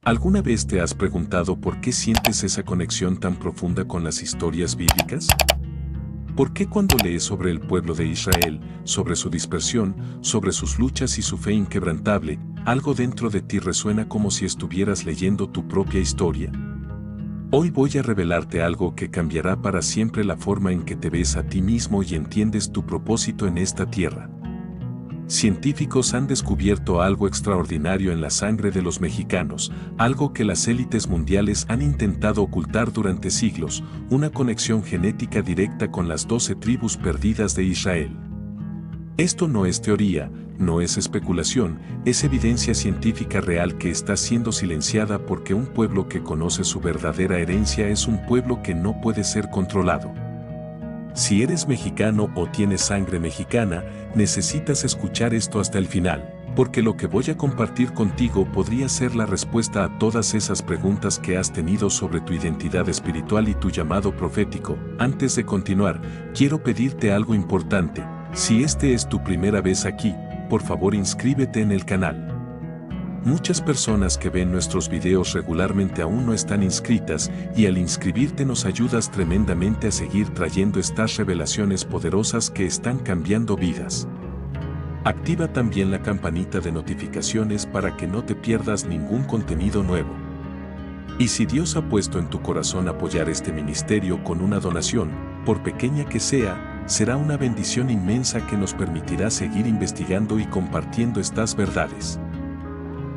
¿Alguna vez te has preguntado por qué sientes esa conexión tan profunda con las historias bíblicas? ¿Por qué cuando lees sobre el pueblo de Israel, sobre su dispersión, sobre sus luchas y su fe inquebrantable, algo dentro de ti resuena como si estuvieras leyendo tu propia historia? Hoy voy a revelarte algo que cambiará para siempre la forma en que te ves a ti mismo y entiendes tu propósito en esta tierra. Científicos han descubierto algo extraordinario en la sangre de los mexicanos, algo que las élites mundiales han intentado ocultar durante siglos, una conexión genética directa con las 12 tribus perdidas de Israel. Esto no es teoría, no es especulación, es evidencia científica real que está siendo silenciada porque un pueblo que conoce su verdadera herencia es un pueblo que no puede ser controlado. Si eres mexicano o tienes sangre mexicana, necesitas escuchar esto hasta el final, porque lo que voy a compartir contigo podría ser la respuesta a todas esas preguntas que has tenido sobre tu identidad espiritual y tu llamado profético. Antes de continuar, quiero pedirte algo importante. Si este es tu primera vez aquí, por favor inscríbete en el canal. Muchas personas que ven nuestros videos regularmente aún no están inscritas y al inscribirte nos ayudas tremendamente a seguir trayendo estas revelaciones poderosas que están cambiando vidas. Activa también la campanita de notificaciones para que no te pierdas ningún contenido nuevo. Y si Dios ha puesto en tu corazón apoyar este ministerio con una donación, por pequeña que sea, será una bendición inmensa que nos permitirá seguir investigando y compartiendo estas verdades.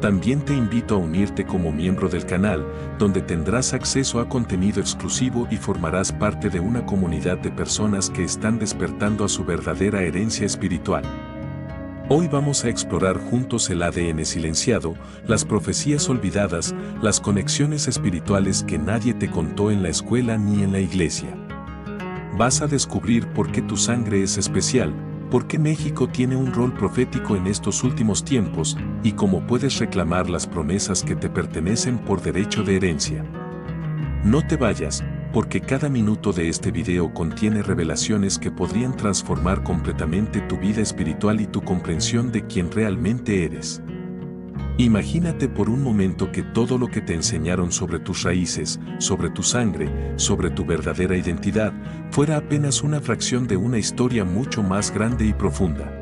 También te invito a unirte como miembro del canal, donde tendrás acceso a contenido exclusivo y formarás parte de una comunidad de personas que están despertando a su verdadera herencia espiritual. Hoy vamos a explorar juntos el ADN silenciado, las profecías olvidadas, las conexiones espirituales que nadie te contó en la escuela ni en la iglesia. Vas a descubrir por qué tu sangre es especial, por qué México tiene un rol profético en estos últimos tiempos y cómo puedes reclamar las promesas que te pertenecen por derecho de herencia. No te vayas, porque cada minuto de este video contiene revelaciones que podrían transformar completamente tu vida espiritual y tu comprensión de quién realmente eres. Imagínate por un momento que todo lo que te enseñaron sobre tus raíces, sobre tu sangre, sobre tu verdadera identidad, fuera apenas una fracción de una historia mucho más grande y profunda.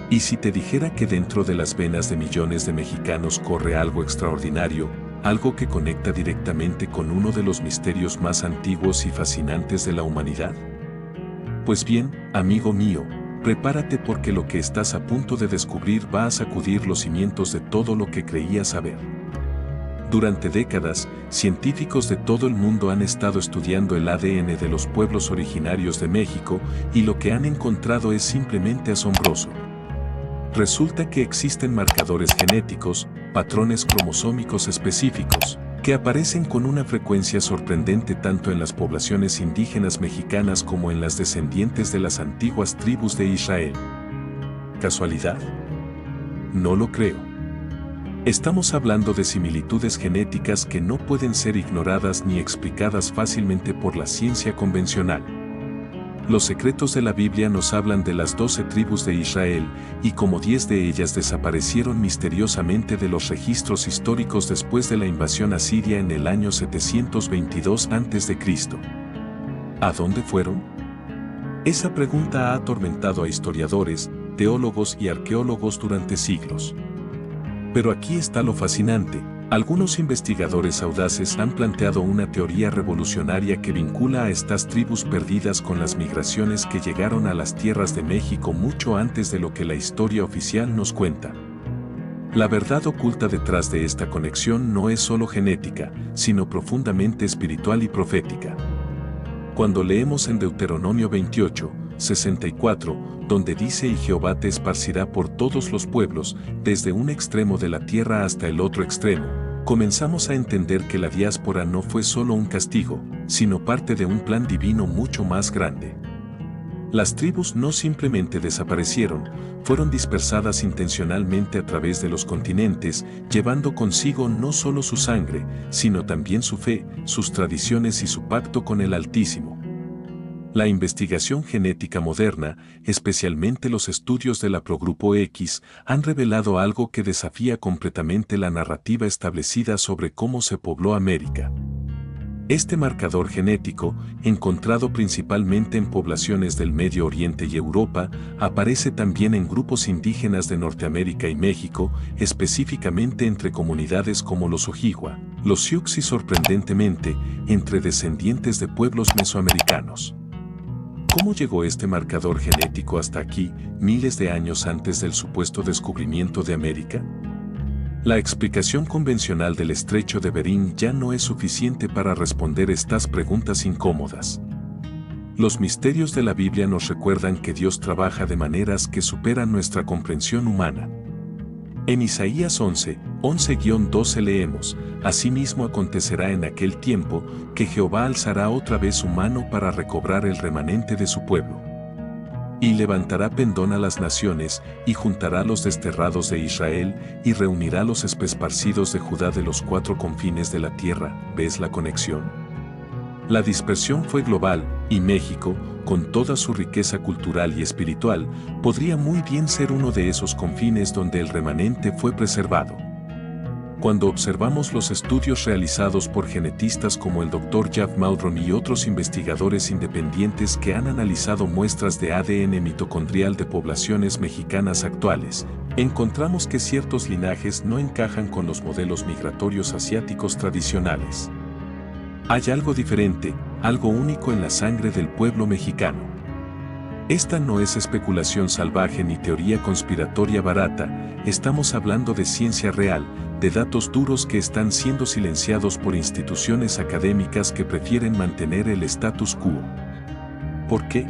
Y si te dijera que dentro de las venas de millones de mexicanos corre algo extraordinario, algo que conecta directamente con uno de los misterios más antiguos y fascinantes de la humanidad? Pues bien, amigo mío, prepárate porque lo que estás a punto de descubrir va a sacudir los cimientos de todo lo que creías saber. Durante décadas, científicos de todo el mundo han estado estudiando el ADN de los pueblos originarios de México y lo que han encontrado es simplemente asombroso. Resulta que existen marcadores genéticos, patrones cromosómicos específicos, que aparecen con una frecuencia sorprendente tanto en las poblaciones indígenas mexicanas como en las descendientes de las antiguas tribus de Israel. ¿Casualidad? No lo creo. Estamos hablando de similitudes genéticas que no pueden ser ignoradas ni explicadas fácilmente por la ciencia convencional. Los secretos de la Biblia nos hablan de las 12 tribus de Israel, y como 10 de ellas desaparecieron misteriosamente de los registros históricos después de la invasión asiria en el año 722 a.C. ¿A dónde fueron? Esa pregunta ha atormentado a historiadores, teólogos y arqueólogos durante siglos. Pero aquí está lo fascinante. Algunos investigadores audaces han planteado una teoría revolucionaria que vincula a estas tribus perdidas con las migraciones que llegaron a las tierras de México mucho antes de lo que la historia oficial nos cuenta. La verdad oculta detrás de esta conexión no es solo genética, sino profundamente espiritual y profética. Cuando leemos en Deuteronomio 28, 64, donde dice y Jehová te esparcirá por todos los pueblos, desde un extremo de la tierra hasta el otro extremo, comenzamos a entender que la diáspora no fue solo un castigo, sino parte de un plan divino mucho más grande. Las tribus no simplemente desaparecieron, fueron dispersadas intencionalmente a través de los continentes, llevando consigo no solo su sangre, sino también su fe, sus tradiciones y su pacto con el Altísimo. La investigación genética moderna, especialmente los estudios del Haplogrupo X, han revelado algo que desafía completamente la narrativa establecida sobre cómo se pobló América. Este marcador genético, encontrado principalmente en poblaciones del Medio Oriente y Europa, aparece también en grupos indígenas de Norteamérica y México, específicamente entre comunidades como los Ojibwa, los Sioux y sorprendentemente, entre descendientes de pueblos mesoamericanos. ¿Cómo llegó este marcador genético hasta aquí, miles de años antes del supuesto descubrimiento de América? La explicación convencional del estrecho de Bering ya no es suficiente para responder estas preguntas incómodas. Los misterios de la Biblia nos recuerdan que Dios trabaja de maneras que superan nuestra comprensión humana. En Isaías 11:12 leemos: Asimismo acontecerá en aquel tiempo, que Jehová alzará otra vez su mano para recobrar el remanente de su pueblo. Y levantará pendón a las naciones, y juntará los desterrados de Israel, y reunirá los esparcidos de Judá de los cuatro confines de la tierra. ¿Ves la conexión? La dispersión fue global, y México, con toda su riqueza cultural y espiritual, podría muy bien ser uno de esos confines donde el remanente fue preservado. Cuando observamos los estudios realizados por genetistas como el Dr. Jeff Mauldron y otros investigadores independientes que han analizado muestras de ADN mitocondrial de poblaciones mexicanas actuales, encontramos que ciertos linajes no encajan con los modelos migratorios asiáticos tradicionales. Hay algo diferente, algo único en la sangre del pueblo mexicano. Esta no es especulación salvaje ni teoría conspiratoria barata, estamos hablando de ciencia real, de datos duros que están siendo silenciados por instituciones académicas que prefieren mantener el status quo. ¿Por qué?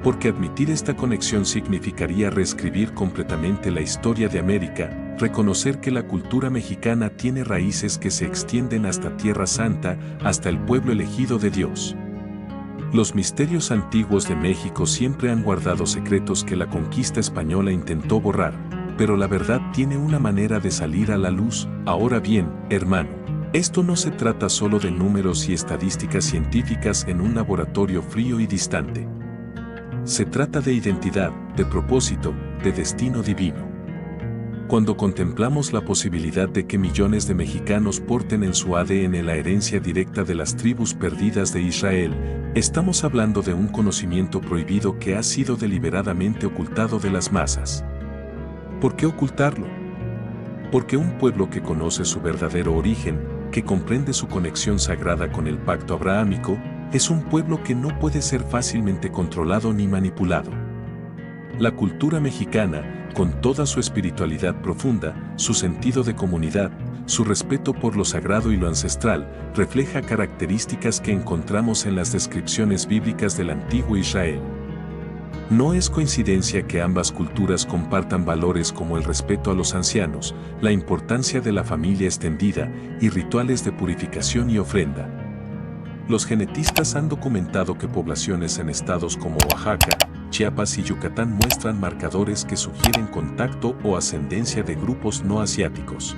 Porque admitir esta conexión significaría reescribir completamente la historia de América, reconocer que la cultura mexicana tiene raíces que se extienden hasta Tierra Santa, hasta el pueblo elegido de Dios. Los misterios antiguos de México siempre han guardado secretos que la conquista española intentó borrar, pero la verdad tiene una manera de salir a la luz. Ahora bien, hermano, esto no se trata solo de números y estadísticas científicas en un laboratorio frío y distante. Se trata de identidad, de propósito, de destino divino. Cuando contemplamos la posibilidad de que millones de mexicanos porten en su ADN la herencia directa de las tribus perdidas de Israel, estamos hablando de un conocimiento prohibido que ha sido deliberadamente ocultado de las masas. ¿Por qué ocultarlo? Porque un pueblo que conoce su verdadero origen, que comprende su conexión sagrada con el pacto abrahámico, es un pueblo que no puede ser fácilmente controlado ni manipulado. La cultura mexicana, con toda su espiritualidad profunda, su sentido de comunidad, su respeto por lo sagrado y lo ancestral, refleja características que encontramos en las descripciones bíblicas del antiguo Israel. No es coincidencia que ambas culturas compartan valores como el respeto a los ancianos, la importancia de la familia extendida y rituales de purificación y ofrenda. Los genetistas han documentado que poblaciones en estados como Oaxaca, Chiapas y Yucatán muestran marcadores que sugieren contacto o ascendencia de grupos no asiáticos.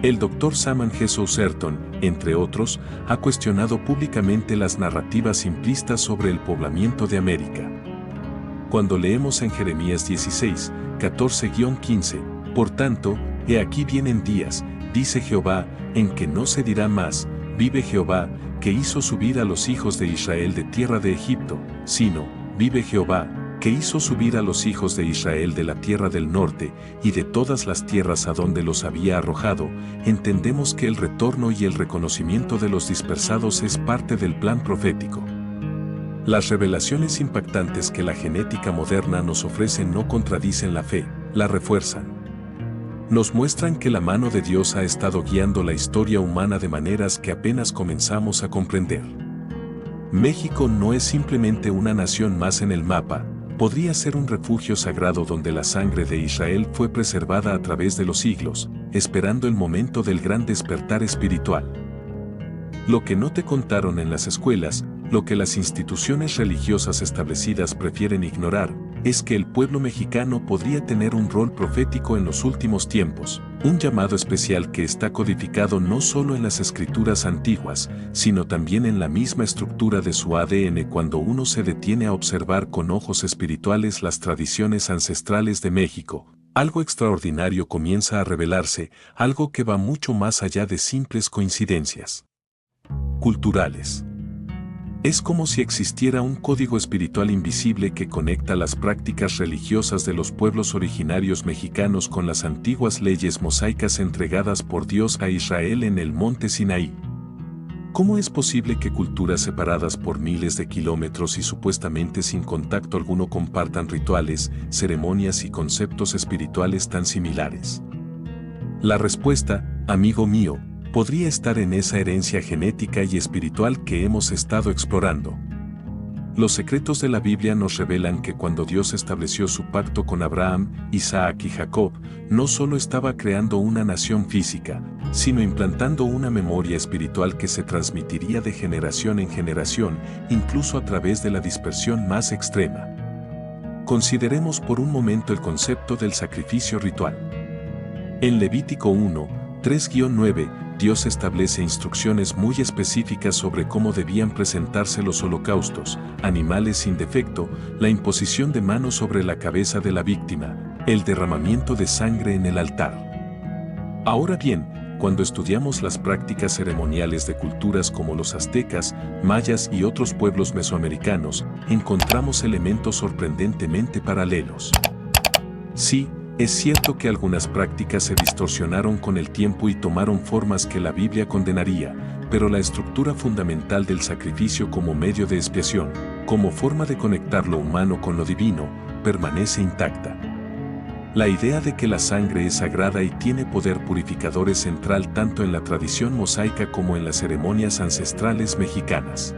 El Dr. Saman G. Souserton, entre otros, ha cuestionado públicamente las narrativas simplistas sobre el poblamiento de América. Cuando leemos en Jeremías 16, 14-15, por tanto, he aquí vienen días, dice Jehová, en que no se dirá más, vive Jehová, que hizo subir a los hijos de Israel de tierra de Egipto, sino, vive Jehová, que hizo subir a los hijos de Israel de la tierra del norte y de todas las tierras a donde los había arrojado. Entendemos que el retorno y el reconocimiento de los dispersados es parte del plan profético. Las revelaciones impactantes que la genética moderna nos ofrece no contradicen la fe, la refuerzan. Nos muestran que la mano de Dios ha estado guiando la historia humana de maneras que apenas comenzamos a comprender. México no es simplemente una nación más en el mapa, podría ser un refugio sagrado donde la sangre de Israel fue preservada a través de los siglos, esperando el momento del gran despertar espiritual. Lo que no te contaron en las escuelas, lo que las instituciones religiosas establecidas prefieren ignorar, es que el pueblo mexicano podría tener un rol profético en los últimos tiempos, un llamado especial que está codificado no solo en las escrituras antiguas, sino también en la misma estructura de su ADN cuando uno se detiene a observar con ojos espirituales las tradiciones ancestrales de México. Algo extraordinario comienza a revelarse, algo que va mucho más allá de simples coincidencias culturales. Es como si existiera un código espiritual invisible que conecta las prácticas religiosas de los pueblos originarios mexicanos con las antiguas leyes mosaicas entregadas por Dios a Israel en el monte Sinaí. ¿Cómo es posible que culturas separadas por miles de kilómetros y supuestamente sin contacto alguno compartan rituales, ceremonias y conceptos espirituales tan similares? La respuesta, amigo mío, podría estar en esa herencia genética y espiritual que hemos estado explorando. Los secretos de la Biblia nos revelan que cuando Dios estableció su pacto con Abraham, Isaac y Jacob, no solo estaba creando una nación física, sino implantando una memoria espiritual que se transmitiría de generación en generación, incluso a través de la dispersión más extrema. Consideremos por un momento el concepto del sacrificio ritual. En Levítico 1, 3-9, Dios establece instrucciones muy específicas sobre cómo debían presentarse los holocaustos, animales sin defecto, la imposición de manos sobre la cabeza de la víctima, el derramamiento de sangre en el altar. Ahora bien, cuando estudiamos las prácticas ceremoniales de culturas como los aztecas, mayas y otros pueblos mesoamericanos, encontramos elementos sorprendentemente paralelos. Sí, es cierto que algunas prácticas se distorsionaron con el tiempo y tomaron formas que la Biblia condenaría, pero la estructura fundamental del sacrificio como medio de expiación, como forma de conectar lo humano con lo divino, permanece intacta. La idea de que la sangre es sagrada y tiene poder purificador es central tanto en la tradición mosaica como en las ceremonias ancestrales mexicanas.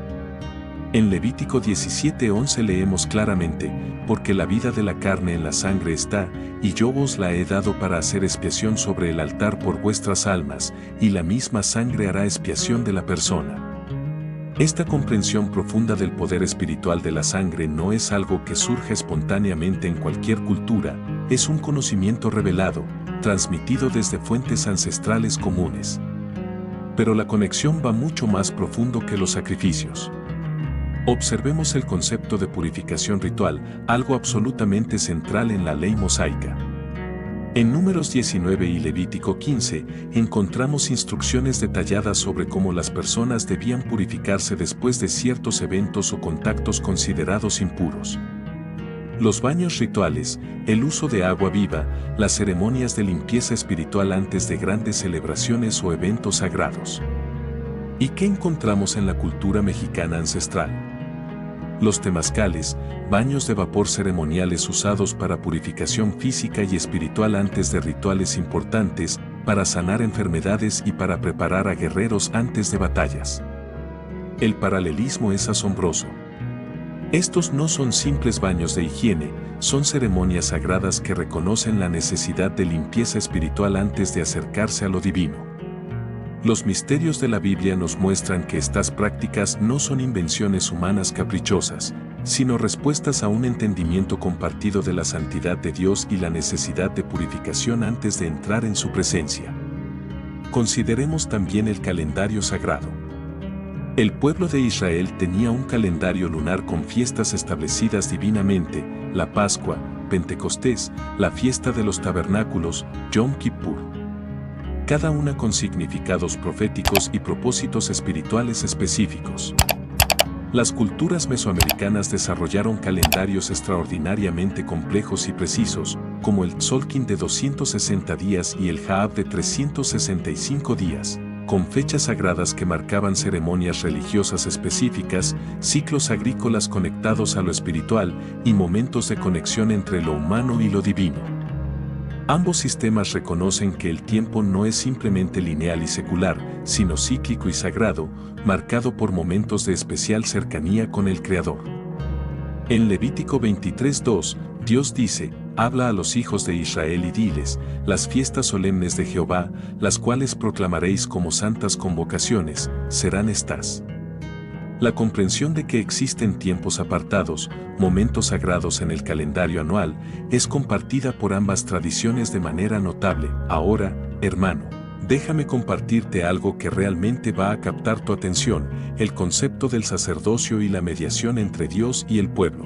En Levítico 17:11 leemos claramente, porque la vida de la carne en la sangre está, y yo os la he dado para hacer expiación sobre el altar por vuestras almas, y la misma sangre hará expiación de la persona. Esta comprensión profunda del poder espiritual de la sangre no es algo que surge espontáneamente en cualquier cultura, es un conocimiento revelado, transmitido desde fuentes ancestrales comunes. Pero la conexión va mucho más profundo que los sacrificios. Observemos el concepto de purificación ritual, algo absolutamente central en la ley mosaica. En Números 19 y Levítico 15, encontramos instrucciones detalladas sobre cómo las personas debían purificarse después de ciertos eventos o contactos considerados impuros. Los baños rituales, el uso de agua viva, las ceremonias de limpieza espiritual antes de grandes celebraciones o eventos sagrados. ¿Y qué encontramos en la cultura mexicana ancestral? Los temazcales, baños de vapor ceremoniales usados para purificación física y espiritual antes de rituales importantes, para sanar enfermedades y para preparar a guerreros antes de batallas. El paralelismo es asombroso. Estos no son simples baños de higiene, son ceremonias sagradas que reconocen la necesidad de limpieza espiritual antes de acercarse a lo divino. Los misterios de la Biblia nos muestran que estas prácticas no son invenciones humanas caprichosas, sino respuestas a un entendimiento compartido de la santidad de Dios y la necesidad de purificación antes de entrar en su presencia. Consideremos también el calendario sagrado. El pueblo de Israel tenía un calendario lunar con fiestas establecidas divinamente, la Pascua, Pentecostés, la fiesta de los tabernáculos, Yom Kippur. Cada una con significados proféticos y propósitos espirituales específicos. Las culturas mesoamericanas desarrollaron calendarios extraordinariamente complejos y precisos, como el Tzolk'in de 260 días y el Jaab de 365 días, con fechas sagradas que marcaban ceremonias religiosas específicas, ciclos agrícolas conectados a lo espiritual y momentos de conexión entre lo humano y lo divino. Ambos sistemas reconocen que el tiempo no es simplemente lineal y secular, sino cíclico y sagrado, marcado por momentos de especial cercanía con el Creador. En Levítico 23:2, Dios dice, habla a los hijos de Israel y diles, las fiestas solemnes de Jehová, las cuales proclamaréis como santas convocaciones, serán estas. La comprensión de que existen tiempos apartados, momentos sagrados en el calendario anual, es compartida por ambas tradiciones de manera notable. Ahora, hermano, déjame compartirte algo que realmente va a captar tu atención, el concepto del sacerdocio y la mediación entre Dios y el pueblo.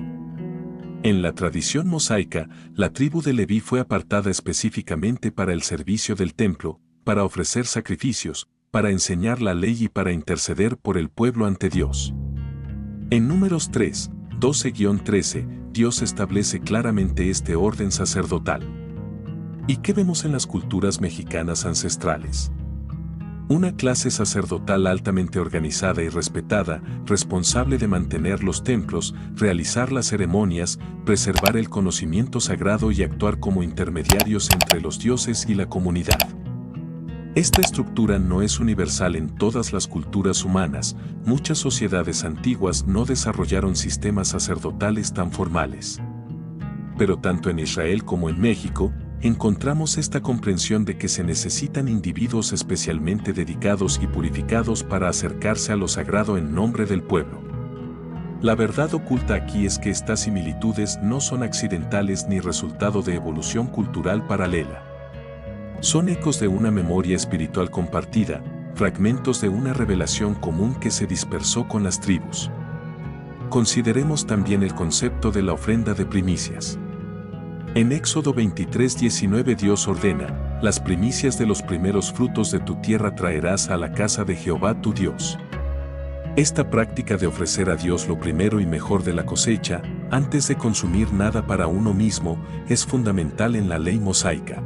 En la tradición mosaica, la tribu de Leví fue apartada específicamente para el servicio del templo, para ofrecer sacrificios, para enseñar la ley y para interceder por el pueblo ante Dios. En Números 3, 12-13, Dios establece claramente este orden sacerdotal. ¿Y qué vemos en las culturas mexicanas ancestrales? Una clase sacerdotal altamente organizada y respetada, responsable de mantener los templos, realizar las ceremonias, preservar el conocimiento sagrado y actuar como intermediarios entre los dioses y la comunidad. Esta estructura no es universal en todas las culturas humanas. Muchas sociedades antiguas no desarrollaron sistemas sacerdotales tan formales. Pero tanto en Israel como en México, encontramos esta comprensión de que se necesitan individuos especialmente dedicados y purificados para acercarse a lo sagrado en nombre del pueblo. La verdad oculta aquí es que estas similitudes no son accidentales ni resultado de evolución cultural paralela. Son ecos de una memoria espiritual compartida, fragmentos de una revelación común que se dispersó con las tribus. Consideremos también el concepto de la ofrenda de primicias. En Éxodo 23:19 Dios ordena, las primicias de los primeros frutos de tu tierra traerás a la casa de Jehová tu Dios. Esta práctica de ofrecer a Dios lo primero y mejor de la cosecha, antes de consumir nada para uno mismo, es fundamental en la ley mosaica.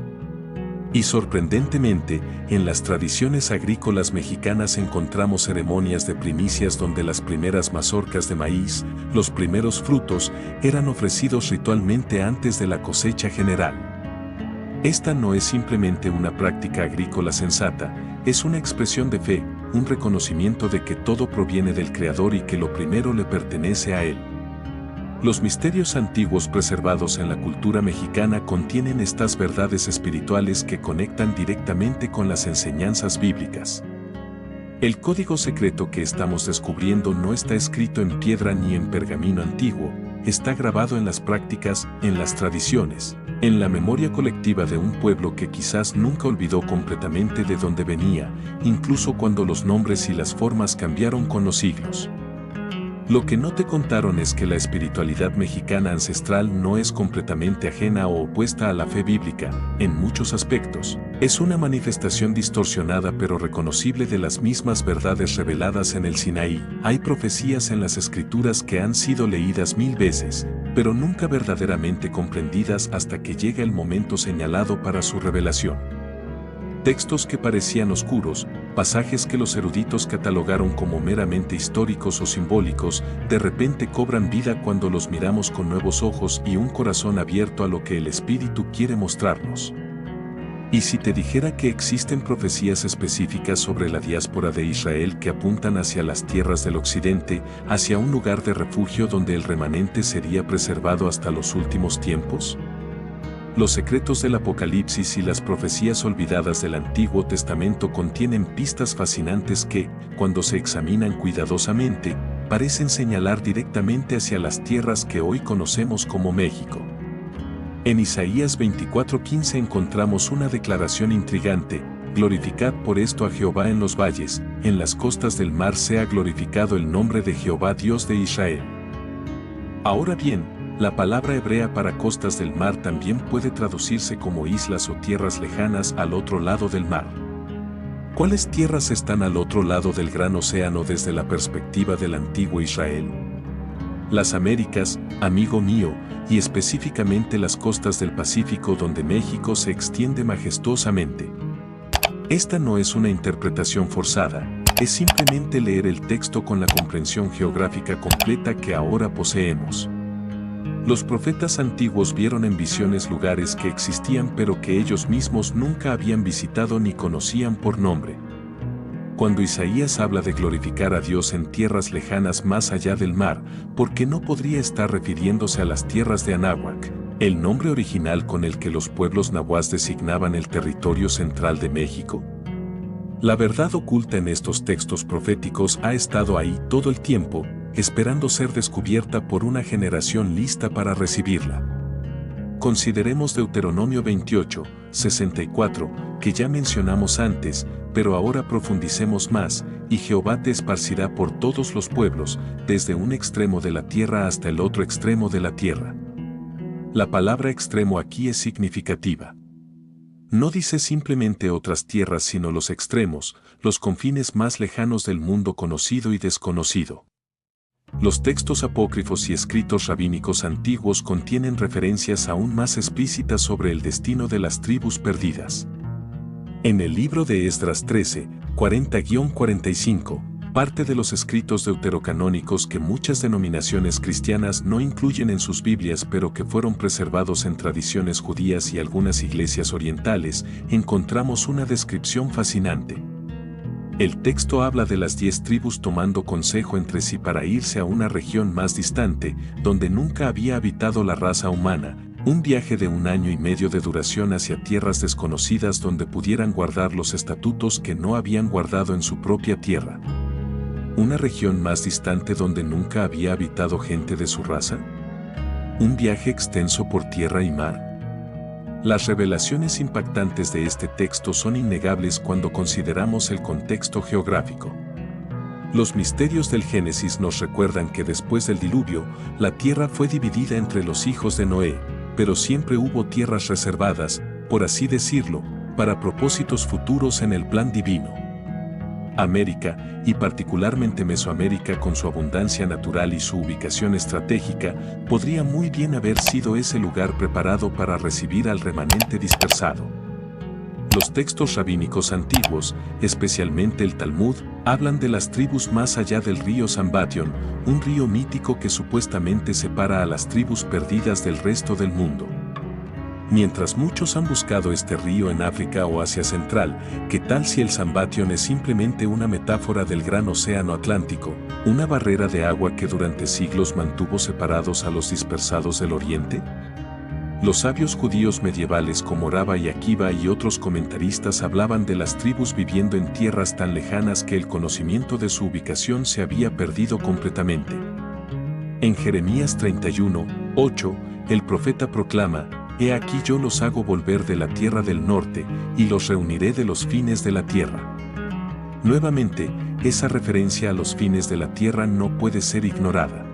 Y sorprendentemente, en las tradiciones agrícolas mexicanas encontramos ceremonias de primicias donde las primeras mazorcas de maíz, los primeros frutos, eran ofrecidos ritualmente antes de la cosecha general. Esta no es simplemente una práctica agrícola sensata, es una expresión de fe, un reconocimiento de que todo proviene del Creador y que lo primero le pertenece a Él. Los misterios antiguos preservados en la cultura mexicana contienen estas verdades espirituales que conectan directamente con las enseñanzas bíblicas. El código secreto que estamos descubriendo no está escrito en piedra ni en pergamino antiguo, está grabado en las prácticas, en las tradiciones, en la memoria colectiva de un pueblo que quizás nunca olvidó completamente de dónde venía, incluso cuando los nombres y las formas cambiaron con los siglos. Lo que no te contaron es que la espiritualidad mexicana ancestral no es completamente ajena o opuesta a la fe bíblica, en muchos aspectos. Es una manifestación distorsionada pero reconocible de las mismas verdades reveladas en el Sinaí. Hay profecías en las Escrituras que han sido leídas 1000 veces, pero nunca verdaderamente comprendidas hasta que llega el momento señalado para su revelación. Textos que parecían oscuros, pasajes que los eruditos catalogaron como meramente históricos o simbólicos, de repente cobran vida cuando los miramos con nuevos ojos y un corazón abierto a lo que el Espíritu quiere mostrarnos. Y si te dijera que existen profecías específicas sobre la diáspora de Israel que apuntan hacia las tierras del occidente, hacia un lugar de refugio donde el remanente sería preservado hasta los últimos tiempos? Los secretos del Apocalipsis y las profecías olvidadas del Antiguo Testamento contienen pistas fascinantes que, cuando se examinan cuidadosamente, parecen señalar directamente hacia las tierras que hoy conocemos como México. En Isaías 24:15 encontramos una declaración intrigante: glorificad por esto a Jehová en los valles, en las costas del mar sea glorificado el nombre de Jehová Dios de Israel. Ahora bien, la palabra hebrea para costas del mar también puede traducirse como islas o tierras lejanas al otro lado del mar. ¿Cuáles tierras están al otro lado del gran océano desde la perspectiva del antiguo Israel? Las Américas, amigo mío, y específicamente las costas del Pacífico donde México se extiende majestuosamente. Esta no es una interpretación forzada, es simplemente leer el texto con la comprensión geográfica completa que ahora poseemos. Los profetas antiguos vieron en visiones lugares que existían pero que ellos mismos nunca habían visitado ni conocían por nombre. Cuando Isaías habla de glorificar a Dios en tierras lejanas más allá del mar, ¿por qué no podría estar refiriéndose a las tierras de Anáhuac, el nombre original con el que los pueblos nahuas designaban el territorio central de México? La verdad oculta en estos textos proféticos ha estado ahí todo el tiempo, esperando ser descubierta por una generación lista para recibirla. Consideremos Deuteronomio 28, 64, que ya mencionamos antes, pero ahora profundicemos más, y Jehová te esparcirá por todos los pueblos, desde un extremo de la tierra hasta el otro extremo de la tierra. La palabra extremo aquí es significativa. No dice simplemente otras tierras sino los extremos, los confines más lejanos del mundo conocido y desconocido. Los textos apócrifos y escritos rabínicos antiguos contienen referencias aún más explícitas sobre el destino de las tribus perdidas. En el libro de Esdras 13, 40-45, parte de los escritos deuterocanónicos que muchas denominaciones cristianas no incluyen en sus Biblias pero que fueron preservados en tradiciones judías y algunas iglesias orientales, encontramos una descripción fascinante. El texto habla de las 10 tribus tomando consejo entre sí para irse a una región más distante, donde nunca había habitado la raza humana, un viaje de 1 año y medio de duración hacia tierras desconocidas donde pudieran guardar los estatutos que no habían guardado en su propia tierra. ¿Una región más distante donde nunca había habitado gente de su raza? ¿Un viaje extenso por tierra y mar? Las revelaciones impactantes de este texto son innegables cuando consideramos el contexto geográfico. Los misterios del Génesis nos recuerdan que después del diluvio, la tierra fue dividida entre los hijos de Noé, pero siempre hubo tierras reservadas, por así decirlo, para propósitos futuros en el plan divino. América, y particularmente Mesoamérica con su abundancia natural y su ubicación estratégica, podría muy bien haber sido ese lugar preparado para recibir al remanente dispersado. Los textos rabínicos antiguos, especialmente el Talmud, hablan de las tribus más allá del río Zambation, un río mítico que supuestamente separa a las tribus perdidas del resto del mundo. Mientras muchos han buscado este río en África o Asia Central, ¿qué tal si el Zambation es simplemente una metáfora del gran océano Atlántico, una barrera de agua que durante siglos mantuvo separados a los dispersados del Oriente? Los sabios judíos medievales como Rabba y Akiva y otros comentaristas hablaban de las tribus viviendo en tierras tan lejanas que el conocimiento de su ubicación se había perdido completamente. En Jeremías 31, 8, el profeta proclama: He aquí yo los hago volver de la tierra del norte, y los reuniré de los fines de la tierra. Nuevamente, esa referencia a los fines de la tierra no puede ser ignorada.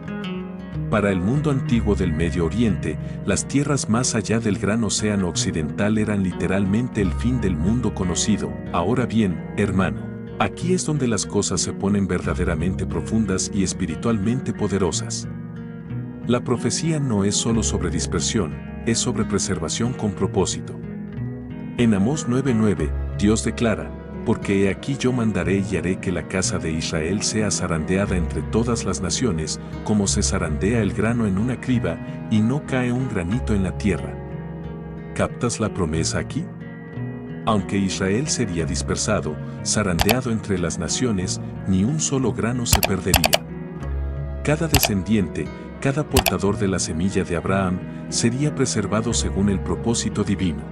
Para el mundo antiguo del Medio Oriente, las tierras más allá del gran océano occidental eran literalmente el fin del mundo conocido. Ahora bien, hermano, aquí es donde las cosas se ponen verdaderamente profundas y espiritualmente poderosas. La profecía no es solo sobre dispersión, es sobre preservación con propósito. En Amós 9:9, Dios declara: Porque he aquí yo mandaré y haré que la casa de Israel sea zarandeada entre todas las naciones, como se zarandea el grano en una criba, y no cae un granito en la tierra. ¿Captas la promesa aquí? Aunque Israel sería dispersado, zarandeado entre las naciones, ni un solo grano se perdería. Cada descendiente, cada portador de la semilla de Abraham, sería preservado según el propósito divino.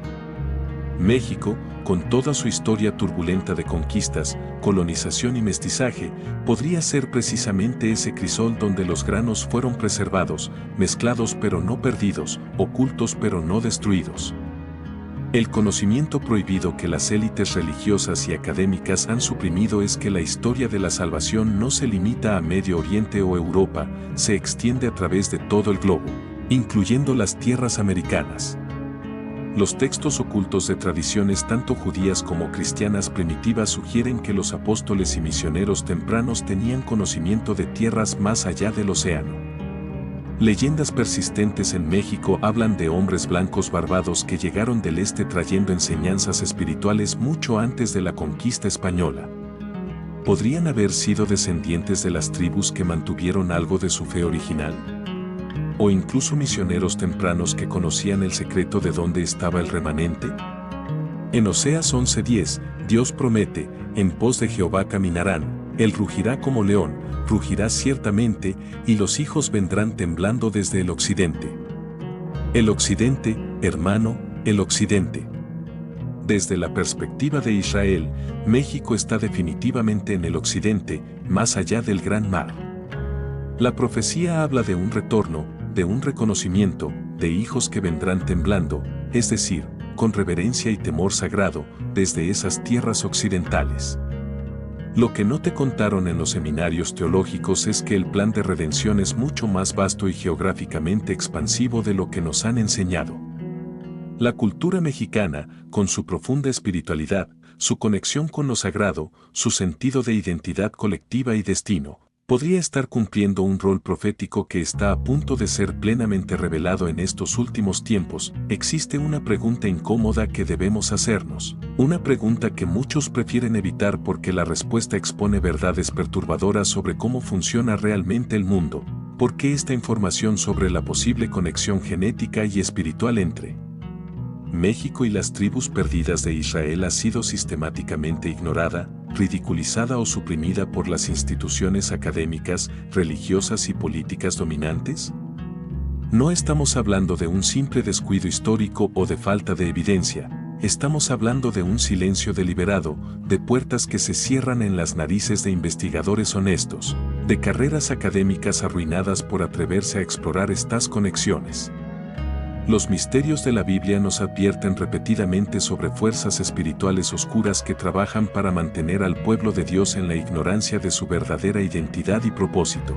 México, con toda su historia turbulenta de conquistas, colonización y mestizaje, podría ser precisamente ese crisol donde los granos fueron preservados, mezclados pero no perdidos, ocultos pero no destruidos. El conocimiento prohibido que las élites religiosas y académicas han suprimido es que la historia de la salvación no se limita a Medio Oriente o Europa, se extiende a través de todo el globo, incluyendo las tierras americanas. Los textos ocultos de tradiciones tanto judías como cristianas primitivas sugieren que los apóstoles y misioneros tempranos tenían conocimiento de tierras más allá del océano. Leyendas persistentes en México hablan de hombres blancos barbados que llegaron del este trayendo enseñanzas espirituales mucho antes de la conquista española. ¿Podrían haber sido descendientes de las tribus que mantuvieron algo de su fe original? ¿O incluso misioneros tempranos que conocían el secreto de dónde estaba el remanente? En Oseas 11:10, Dios promete: en pos de Jehová caminarán, él rugirá como león, rugirá ciertamente, y los hijos vendrán temblando desde el occidente. El occidente, hermano, el occidente. Desde la perspectiva de Israel, México está definitivamente en el occidente, más allá del Gran Mar. La profecía habla de un retorno, de un reconocimiento, de hijos que vendrán temblando, es decir, con reverencia y temor sagrado, desde esas tierras occidentales. Lo que no te contaron en los seminarios teológicos es que el plan de redención es mucho más vasto y geográficamente expansivo de lo que nos han enseñado. La cultura mexicana, con su profunda espiritualidad, su conexión con lo sagrado, su sentido de identidad colectiva y destino, podría estar cumpliendo un rol profético que está a punto de ser plenamente revelado en estos últimos tiempos. Existe una pregunta incómoda que debemos hacernos, una pregunta que muchos prefieren evitar porque la respuesta expone verdades perturbadoras sobre cómo funciona realmente el mundo. ¿Por qué esta información sobre la posible conexión genética y espiritual entre México y las tribus perdidas de Israel ha sido sistemáticamente ignorada, ridiculizada o suprimida por las instituciones académicas, religiosas y políticas dominantes? No estamos hablando de un simple descuido histórico o de falta de evidencia, estamos hablando de un silencio deliberado, de puertas que se cierran en las narices de investigadores honestos, de carreras académicas arruinadas por atreverse a explorar estas conexiones. Los misterios de la Biblia nos advierten repetidamente sobre fuerzas espirituales oscuras que trabajan para mantener al pueblo de Dios en la ignorancia de su verdadera identidad y propósito.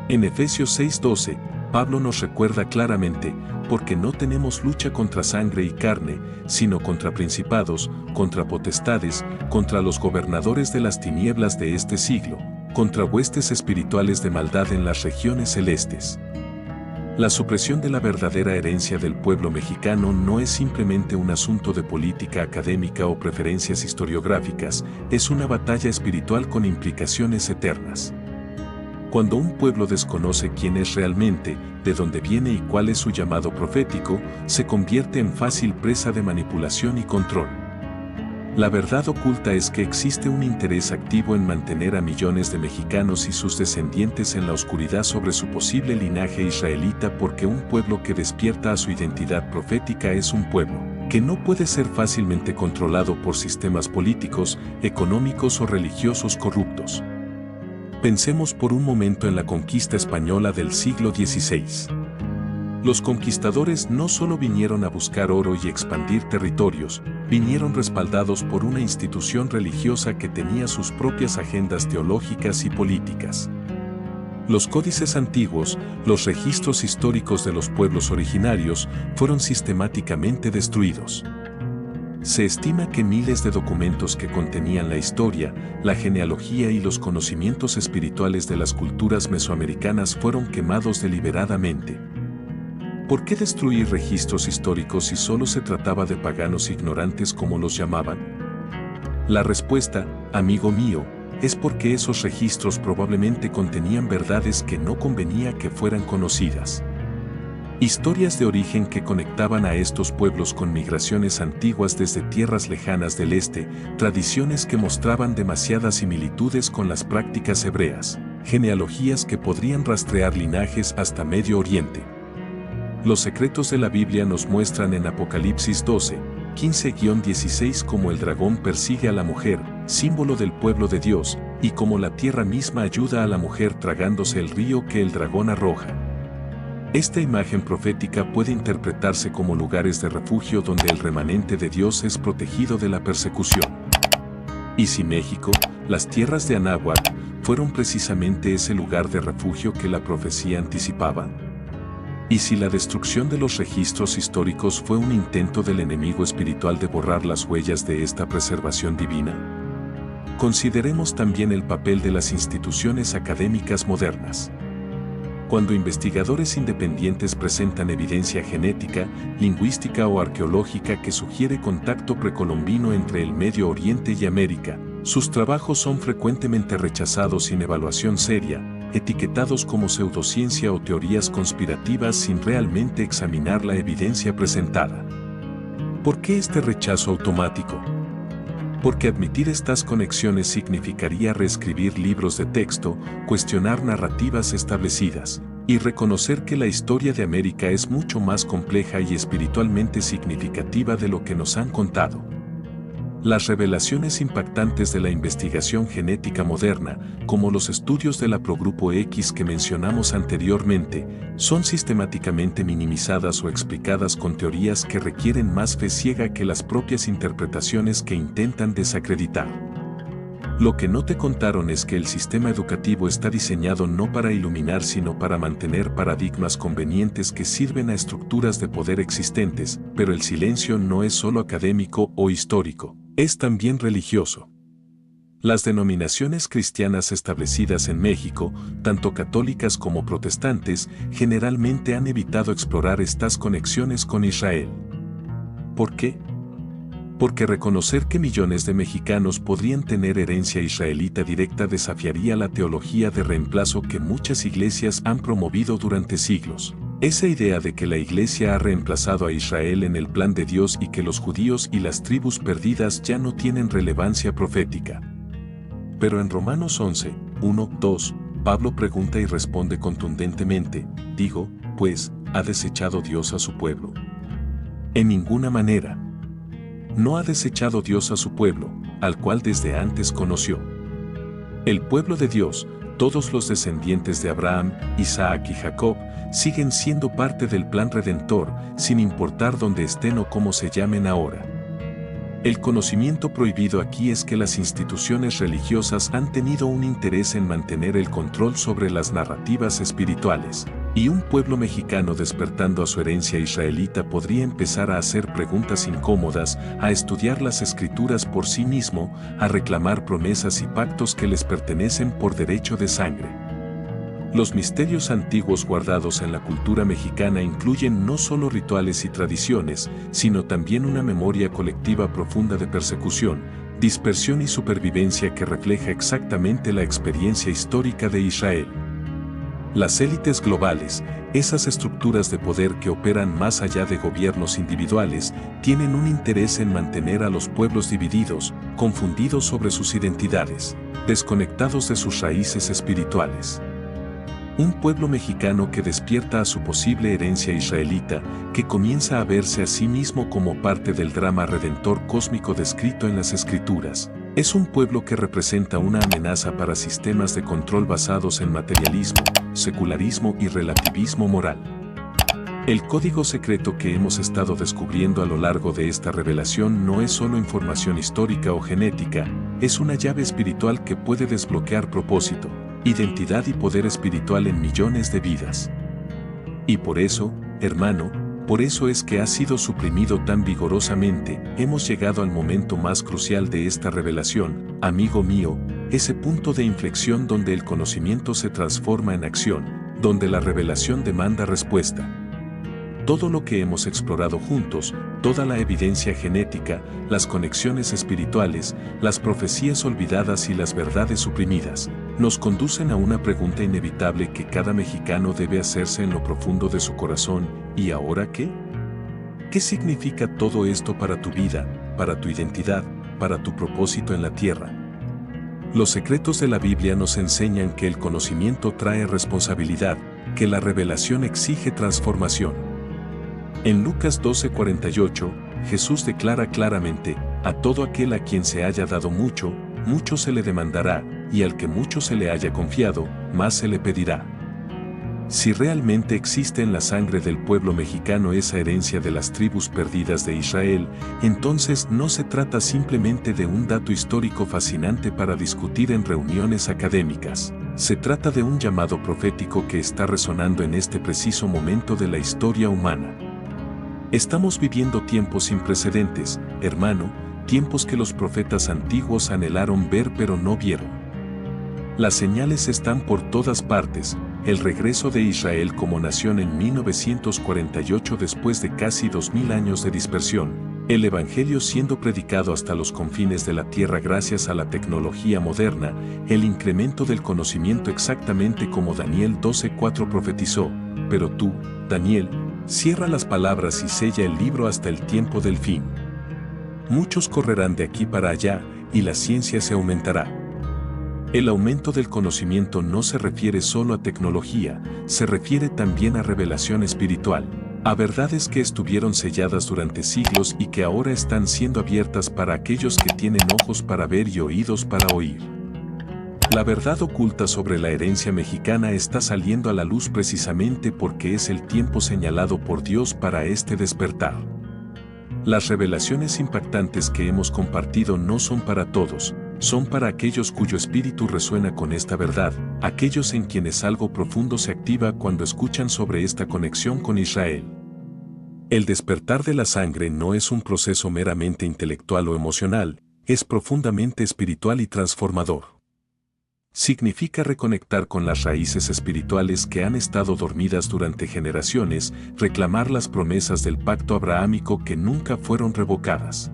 En Efesios 6:12, Pablo nos recuerda claramente, porque no tenemos lucha contra sangre y carne, sino contra principados, contra potestades, contra los gobernadores de las tinieblas de este siglo, contra huestes espirituales de maldad en las regiones celestes. La supresión de la verdadera herencia del pueblo mexicano no es simplemente un asunto de política académica o preferencias historiográficas, es una batalla espiritual con implicaciones eternas. Cuando un pueblo desconoce quién es realmente, de dónde viene y cuál es su llamado profético, se convierte en fácil presa de manipulación y control. La verdad oculta es que existe un interés activo en mantener a millones de mexicanos y sus descendientes en la oscuridad sobre su posible linaje israelita, porque un pueblo que despierta a su identidad profética es un pueblo que no puede ser fácilmente controlado por sistemas políticos, económicos o religiosos corruptos. Pensemos por un momento en la conquista española del siglo XVI. Los conquistadores no solo vinieron a buscar oro y expandir territorios, vinieron respaldados por una institución religiosa que tenía sus propias agendas teológicas y políticas. Los códices antiguos, los registros históricos de los pueblos originarios, fueron sistemáticamente destruidos. Se estima que miles de documentos que contenían la historia, la genealogía y los conocimientos espirituales de las culturas mesoamericanas fueron quemados deliberadamente. ¿Por qué destruir registros históricos si solo se trataba de paganos ignorantes como los llamaban? La respuesta, amigo mío, es porque esos registros probablemente contenían verdades que no convenía que fueran conocidas. Historias de origen que conectaban a estos pueblos con migraciones antiguas desde tierras lejanas del este, tradiciones que mostraban demasiadas similitudes con las prácticas hebreas, genealogías que podrían rastrear linajes hasta Medio Oriente. Los secretos de la Biblia nos muestran en Apocalipsis 12, 15-16 cómo el dragón persigue a la mujer, símbolo del pueblo de Dios, y cómo la tierra misma ayuda a la mujer tragándose el río que el dragón arroja. Esta imagen profética puede interpretarse como lugares de refugio donde el remanente de Dios es protegido de la persecución. ¿Y si México, las tierras de Anáhuac, fueron precisamente ese lugar de refugio que la profecía anticipaba? ¿Y si la destrucción de los registros históricos fue un intento del enemigo espiritual de borrar las huellas de esta preservación divina? Consideremos también el papel de las instituciones académicas modernas. Cuando investigadores independientes presentan evidencia genética, lingüística o arqueológica que sugiere contacto precolombino entre el Medio Oriente y América, sus trabajos son frecuentemente rechazados sin evaluación seria, etiquetados como pseudociencia o teorías conspirativas sin realmente examinar la evidencia presentada. ¿Por qué este rechazo automático? Porque admitir estas conexiones significaría reescribir libros de texto, cuestionar narrativas establecidas, y reconocer que la historia de América es mucho más compleja y espiritualmente significativa de lo que nos han contado. Las revelaciones impactantes de la investigación genética moderna, como los estudios del Haplogrupo X que mencionamos anteriormente, son sistemáticamente minimizadas o explicadas con teorías que requieren más fe ciega que las propias interpretaciones que intentan desacreditar. Lo que no te contaron es que el sistema educativo está diseñado no para iluminar sino para mantener paradigmas convenientes que sirven a estructuras de poder existentes, pero el silencio no es solo académico o histórico, es también religioso. Las denominaciones cristianas establecidas en México, tanto católicas como protestantes, generalmente han evitado explorar estas conexiones con Israel. ¿Por qué? Porque reconocer que millones de mexicanos podrían tener herencia israelita directa desafiaría la teología de reemplazo que muchas iglesias han promovido durante siglos. Esa idea de que la iglesia ha reemplazado a Israel en el plan de Dios y que los judíos y las tribus perdidas ya no tienen relevancia profética. Pero en Romanos 11, 1, 2, Pablo pregunta y responde contundentemente, digo, pues, ¿ha desechado Dios a su pueblo? En ninguna manera. No ha desechado Dios a su pueblo, al cual desde antes conoció. El pueblo de Dios, todos los descendientes de Abraham, Isaac y Jacob, siguen siendo parte del plan redentor, sin importar dónde estén o cómo se llamen ahora. El conocimiento prohibido aquí es que las instituciones religiosas han tenido un interés en mantener el control sobre las narrativas espirituales, y un pueblo mexicano despertando a su herencia israelita podría empezar a hacer preguntas incómodas, a estudiar las escrituras por sí mismo, a reclamar promesas y pactos que les pertenecen por derecho de sangre. Los misterios antiguos guardados en la cultura mexicana incluyen no solo rituales y tradiciones, sino también una memoria colectiva profunda de persecución, dispersión y supervivencia que refleja exactamente la experiencia histórica de Israel. Las élites globales, esas estructuras de poder que operan más allá de gobiernos individuales, tienen un interés en mantener a los pueblos divididos, confundidos sobre sus identidades, desconectados de sus raíces espirituales. Un pueblo mexicano que despierta a su posible herencia israelita, que comienza a verse a sí mismo como parte del drama redentor cósmico descrito en las Escrituras. Es un pueblo que representa una amenaza para sistemas de control basados en materialismo, secularismo y relativismo moral. El código secreto que hemos estado descubriendo a lo largo de esta revelación no es solo información histórica o genética, es una llave espiritual que puede desbloquear propósito, identidad y poder espiritual en millones de vidas. Y por eso, hermano, por eso es que ha sido suprimido tan vigorosamente, hemos llegado al momento más crucial de esta revelación, amigo mío, ese punto de inflexión donde el conocimiento se transforma en acción, donde la revelación demanda respuesta. Todo lo que hemos explorado juntos, toda la evidencia genética, las conexiones espirituales, las profecías olvidadas y las verdades suprimidas, nos conducen a una pregunta inevitable que cada mexicano debe hacerse en lo profundo de su corazón, ¿y ahora qué? ¿Qué significa todo esto para tu vida, para tu identidad, para tu propósito en la tierra? Los secretos de la Biblia nos enseñan que el conocimiento trae responsabilidad, que la revelación exige transformación. En Lucas 12:48, Jesús declara claramente, a todo aquel a quien se haya dado mucho, mucho se le demandará, y al que mucho se le haya confiado, más se le pedirá. Si realmente existe en la sangre del pueblo mexicano esa herencia de las tribus perdidas de Israel, entonces no se trata simplemente de un dato histórico fascinante para discutir en reuniones académicas. Se trata de un llamado profético que está resonando en este preciso momento de la historia humana. Estamos viviendo tiempos sin precedentes, hermano, tiempos que los profetas antiguos anhelaron ver pero no vieron. Las señales están por todas partes, el regreso de Israel como nación en 1948 después de casi 2000 años de dispersión, el Evangelio siendo predicado hasta los confines de la tierra gracias a la tecnología moderna, el incremento del conocimiento exactamente como Daniel 12:4 profetizó, pero tú, Daniel, cierra las palabras y sella el libro hasta el tiempo del fin. Muchos correrán de aquí para allá, y la ciencia se aumentará. El aumento del conocimiento no se refiere solo a tecnología, se refiere también a revelación espiritual, a verdades que estuvieron selladas durante siglos y que ahora están siendo abiertas para aquellos que tienen ojos para ver y oídos para oír. La verdad oculta sobre la herencia mexicana está saliendo a la luz precisamente porque es el tiempo señalado por Dios para este despertar. Las revelaciones impactantes que hemos compartido no son para todos, son para aquellos cuyo espíritu resuena con esta verdad, aquellos en quienes algo profundo se activa cuando escuchan sobre esta conexión con Israel. El despertar de la sangre no es un proceso meramente intelectual o emocional, es profundamente espiritual y transformador. Significa reconectar con las raíces espirituales que han estado dormidas durante generaciones, reclamar las promesas del pacto abrahámico que nunca fueron revocadas.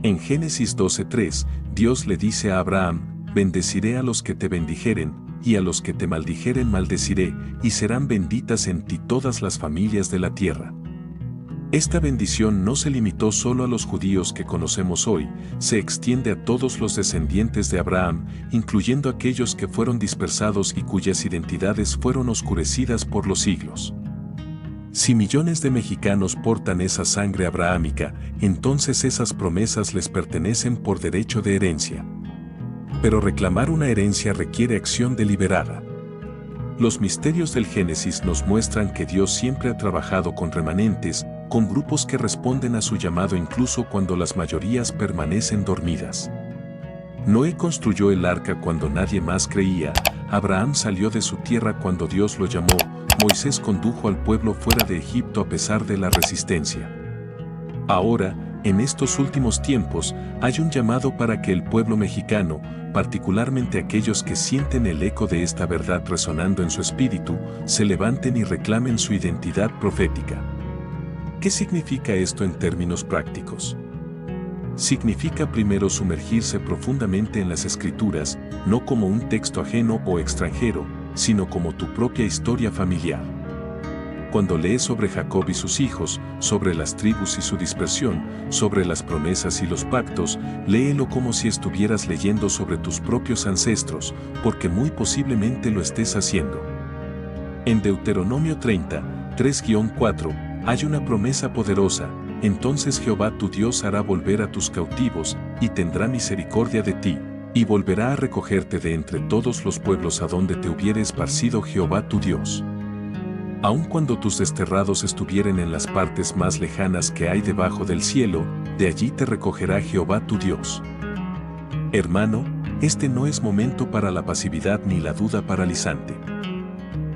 En Génesis 12:3, Dios le dice a Abraham: bendeciré a los que te bendijeren, y a los que te maldijeren maldeciré, y serán benditas en ti todas las familias de la tierra. Esta bendición no se limitó solo a los judíos que conocemos hoy, se extiende a todos los descendientes de Abraham, incluyendo aquellos que fueron dispersados y cuyas identidades fueron oscurecidas por los siglos. Si millones de mexicanos portan esa sangre abrahámica, entonces esas promesas les pertenecen por derecho de herencia. Pero reclamar una herencia requiere acción deliberada. Los misterios del Génesis nos muestran que Dios siempre ha trabajado con remanentes, con grupos que responden a su llamado incluso cuando las mayorías permanecen dormidas. Noé construyó el arca cuando nadie más creía, Abraham salió de su tierra cuando Dios lo llamó, Moisés condujo al pueblo fuera de Egipto a pesar de la resistencia. Ahora, en estos últimos tiempos, hay un llamado para que el pueblo mexicano, particularmente aquellos que sienten el eco de esta verdad resonando en su espíritu, se levanten y reclamen su identidad profética. ¿Qué significa esto en términos prácticos? Significa primero sumergirse profundamente en las Escrituras, no como un texto ajeno o extranjero, sino como tu propia historia familiar. Cuando lees sobre Jacob y sus hijos, sobre las tribus y su dispersión, sobre las promesas y los pactos, léelo como si estuvieras leyendo sobre tus propios ancestros, porque muy posiblemente lo estés haciendo. En Deuteronomio 30, 3-4, hay una promesa poderosa: entonces Jehová tu Dios hará volver a tus cautivos, y tendrá misericordia de ti, y volverá a recogerte de entre todos los pueblos a donde te hubiere esparcido Jehová tu Dios. Aun cuando tus desterrados estuvieren en las partes más lejanas que hay debajo del cielo, de allí te recogerá Jehová tu Dios. Hermano, este no es momento para la pasividad ni la duda paralizante.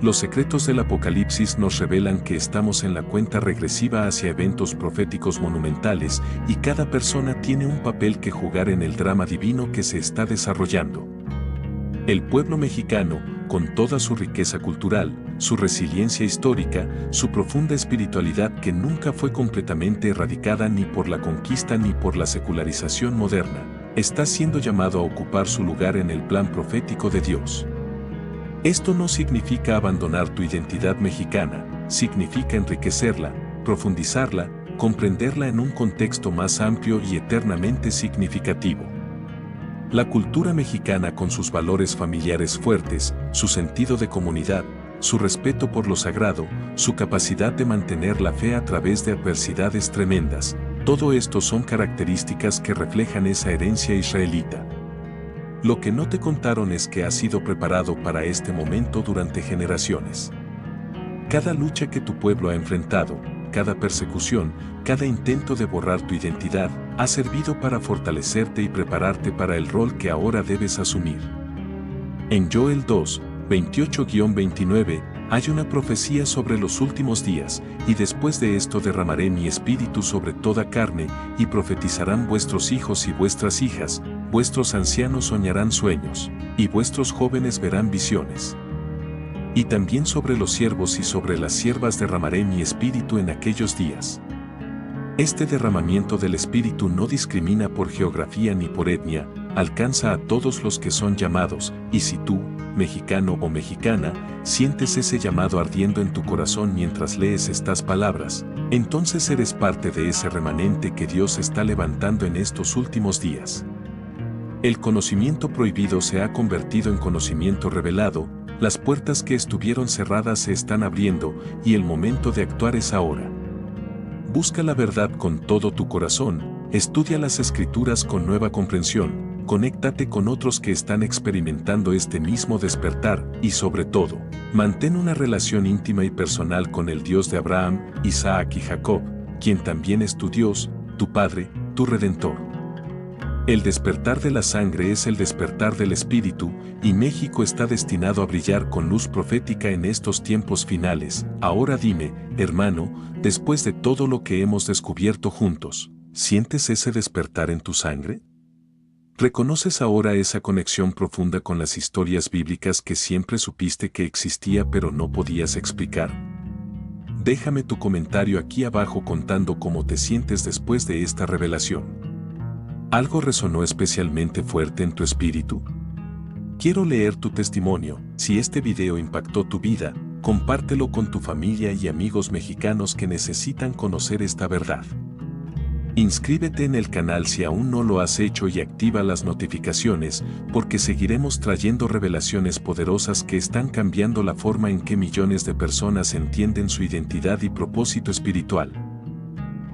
Los secretos del Apocalipsis nos revelan que estamos en la cuenta regresiva hacia eventos proféticos monumentales y cada persona tiene un papel que jugar en el drama divino que se está desarrollando. El pueblo mexicano, con toda su riqueza cultural, su resiliencia histórica, su profunda espiritualidad que nunca fue completamente erradicada ni por la conquista ni por la secularización moderna, está siendo llamado a ocupar su lugar en el plan profético de Dios. Esto no significa abandonar tu identidad mexicana, significa enriquecerla, profundizarla, comprenderla en un contexto más amplio y eternamente significativo. La cultura mexicana, con sus valores familiares fuertes, su sentido de comunidad, su respeto por lo sagrado, su capacidad de mantener la fe a través de adversidades tremendas, todo esto son características que reflejan esa herencia israelita. Lo que no te contaron es que has sido preparado para este momento durante generaciones. Cada lucha que tu pueblo ha enfrentado, cada persecución, cada intento de borrar tu identidad, ha servido para fortalecerte y prepararte para el rol que ahora debes asumir. En Joel 2, 28-29, hay una profecía sobre los últimos días, y después de esto derramaré mi espíritu sobre toda carne, y profetizarán vuestros hijos y vuestras hijas, vuestros ancianos soñarán sueños, y vuestros jóvenes verán visiones. Y también sobre los siervos y sobre las siervas derramaré mi espíritu en aquellos días. Este derramamiento del espíritu no discrimina por geografía ni por etnia, alcanza a todos los que son llamados, y si tú, mexicano o mexicana, sientes ese llamado ardiendo en tu corazón mientras lees estas palabras, entonces eres parte de ese remanente que Dios está levantando en estos últimos días. El conocimiento prohibido se ha convertido en conocimiento revelado, las puertas que estuvieron cerradas se están abriendo y el momento de actuar es ahora. Busca la verdad con todo tu corazón, estudia las escrituras con nueva comprensión, conéctate con otros que están experimentando este mismo despertar y sobre todo, mantén una relación íntima y personal con el Dios de Abraham, Isaac y Jacob, quien también es tu Dios, tu Padre, tu Redentor. El despertar de la sangre es el despertar del Espíritu, y México está destinado a brillar con luz profética en estos tiempos finales. Ahora dime, hermano, después de todo lo que hemos descubierto juntos, ¿sientes ese despertar en tu sangre? ¿Reconoces ahora esa conexión profunda con las historias bíblicas que siempre supiste que existía pero no podías explicar? Déjame tu comentario aquí abajo contando cómo te sientes después de esta revelación. ¿Algo resonó especialmente fuerte en tu espíritu? Quiero leer tu testimonio. Si este video impactó tu vida, compártelo con tu familia y amigos mexicanos que necesitan conocer esta verdad. Inscríbete en el canal si aún no lo has hecho y activa las notificaciones, porque seguiremos trayendo revelaciones poderosas que están cambiando la forma en que millones de personas entienden su identidad y propósito espiritual.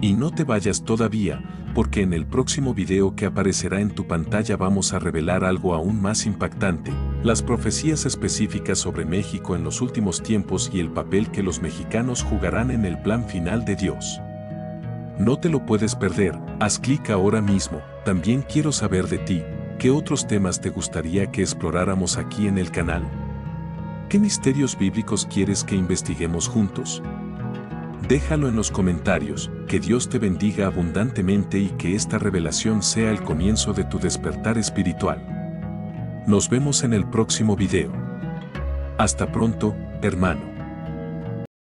Y no te vayas todavía, porque en el próximo video que aparecerá en tu pantalla vamos a revelar algo aún más impactante, las profecías específicas sobre México en los últimos tiempos y el papel que los mexicanos jugarán en el plan final de Dios. No te lo puedes perder, haz clic ahora mismo. También quiero saber de ti, ¿qué otros temas te gustaría que exploráramos aquí en el canal? ¿Qué misterios bíblicos quieres que investiguemos juntos? Déjalo en los comentarios, que Dios te bendiga abundantemente y que esta revelación sea el comienzo de tu despertar espiritual. Nos vemos en el próximo video. Hasta pronto, hermano.